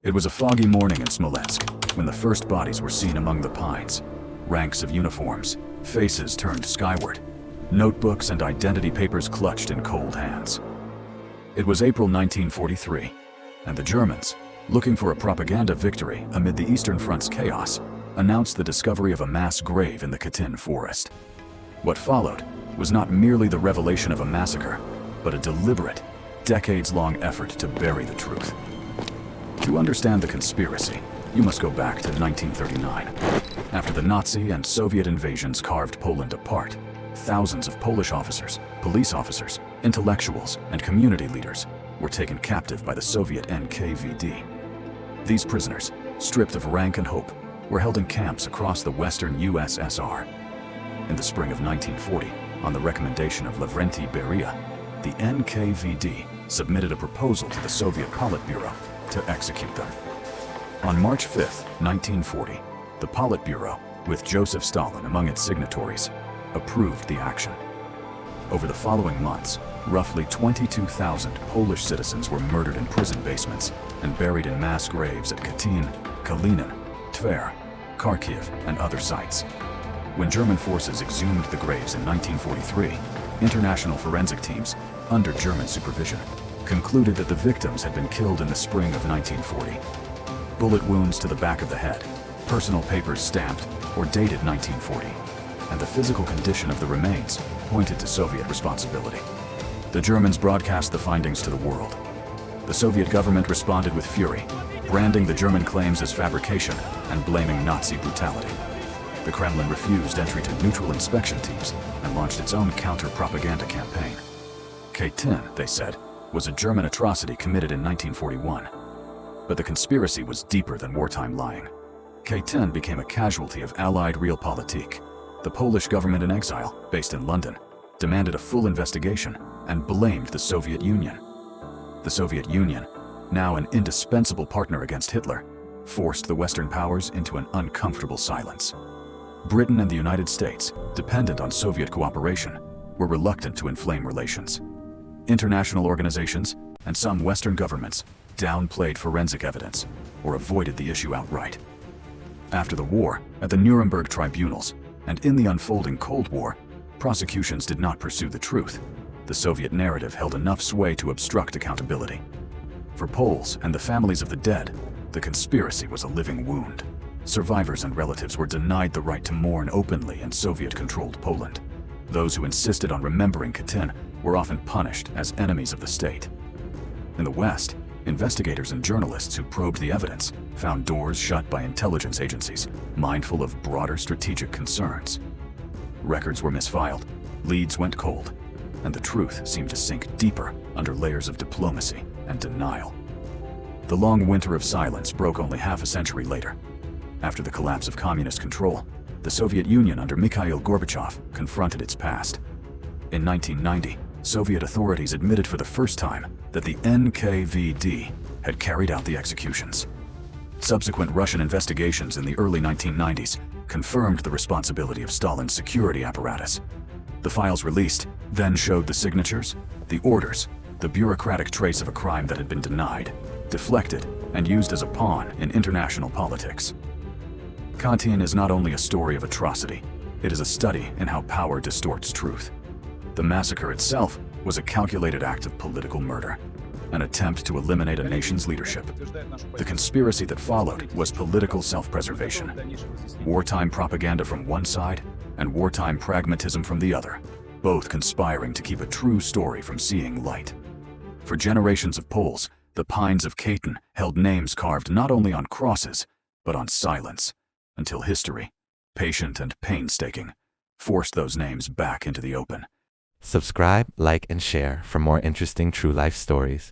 It was a foggy morning in Smolensk when the first bodies were seen among the pines. Ranks of uniforms, faces turned skyward, notebooks and identity papers clutched in cold hands. It was April 1943, and the Germans, looking for a propaganda victory amid the Eastern Front's chaos, announced the discovery of a mass grave in the Katyn forest. What followed was not merely the revelation of a massacre, but a deliberate, decades-long effort to bury the truth. To understand the conspiracy, you must go back to 1939. After the Nazi and Soviet invasions carved Poland apart, thousands of Polish officers, police officers, intellectuals, and community leaders were taken captive by the Soviet NKVD. These prisoners, stripped of rank and hope, were held in camps across the western USSR. In the spring of 1940, on the recommendation of Lavrenti Beria, the NKVD submitted a proposal to the Soviet Politburo to execute them. On March 5, 1940, the Politburo, with Joseph Stalin among its signatories, approved the action. Over the following months, roughly 22,000 Polish citizens were murdered in prison basements and buried in mass graves at Katyn, Kalinin, Tver, Kharkiv, and other sites. When German forces exhumed the graves in 1943, international forensic teams, under German supervision, concluded that the victims had been killed in the spring of 1940. Bullet wounds to the back of the head, personal papers stamped or dated 1940, and the physical condition of the remains pointed to Soviet responsibility. The Germans broadcast the findings to the world. The Soviet government responded with fury, branding the German claims as fabrication and blaming Nazi brutality. The Kremlin refused entry to neutral inspection teams and launched its own counter-propaganda campaign. Katyn, they said, was a German atrocity committed in 1941. But the conspiracy was deeper than wartime lying. Katyn became a casualty of Allied Realpolitik. The Polish government in exile, based in London, demanded a full investigation and blamed the Soviet Union. The Soviet Union, now an indispensable partner against Hitler, forced the Western powers into an uncomfortable silence. Britain and the United States, dependent on Soviet cooperation, were reluctant to inflame relations. International organizations and some Western governments downplayed forensic evidence or avoided the issue outright. After the war, at the Nuremberg tribunals, and in the unfolding Cold War, prosecutions did not pursue the truth. The Soviet narrative held enough sway to obstruct accountability. For Poles and the families of the dead, the conspiracy was a living wound. Survivors and relatives were denied the right to mourn openly in Soviet-controlled Poland. Those who insisted on remembering Katyn were often punished as enemies of the state. In the West, investigators and journalists who probed the evidence found doors shut by intelligence agencies, mindful of broader strategic concerns. Records were misfiled, leads went cold, and the truth seemed to sink deeper under layers of diplomacy and denial. The long winter of silence broke only half a century later. After the collapse of communist control, the Soviet Union under Mikhail Gorbachev confronted its past. In 1990, Soviet authorities admitted for the first time that the NKVD had carried out the executions. Subsequent Russian investigations in the early 1990s confirmed the responsibility of Stalin's security apparatus. The files released then showed the signatures, the orders, the bureaucratic trace of a crime that had been denied, deflected, and used as a pawn in international politics. Katyn is not only a story of atrocity, it is a study in how power distorts truth. The massacre itself was a calculated act of political murder, an attempt to eliminate a nation's leadership. The conspiracy that followed was political self-preservation, wartime propaganda from one side and wartime pragmatism from the other, both conspiring to keep a true story from seeing light. For generations of Poles, the pines of Katyn held names carved not only on crosses, but on silence, until history, patient and painstaking, forced those names back into the open. Subscribe, like, and share for more interesting true life stories.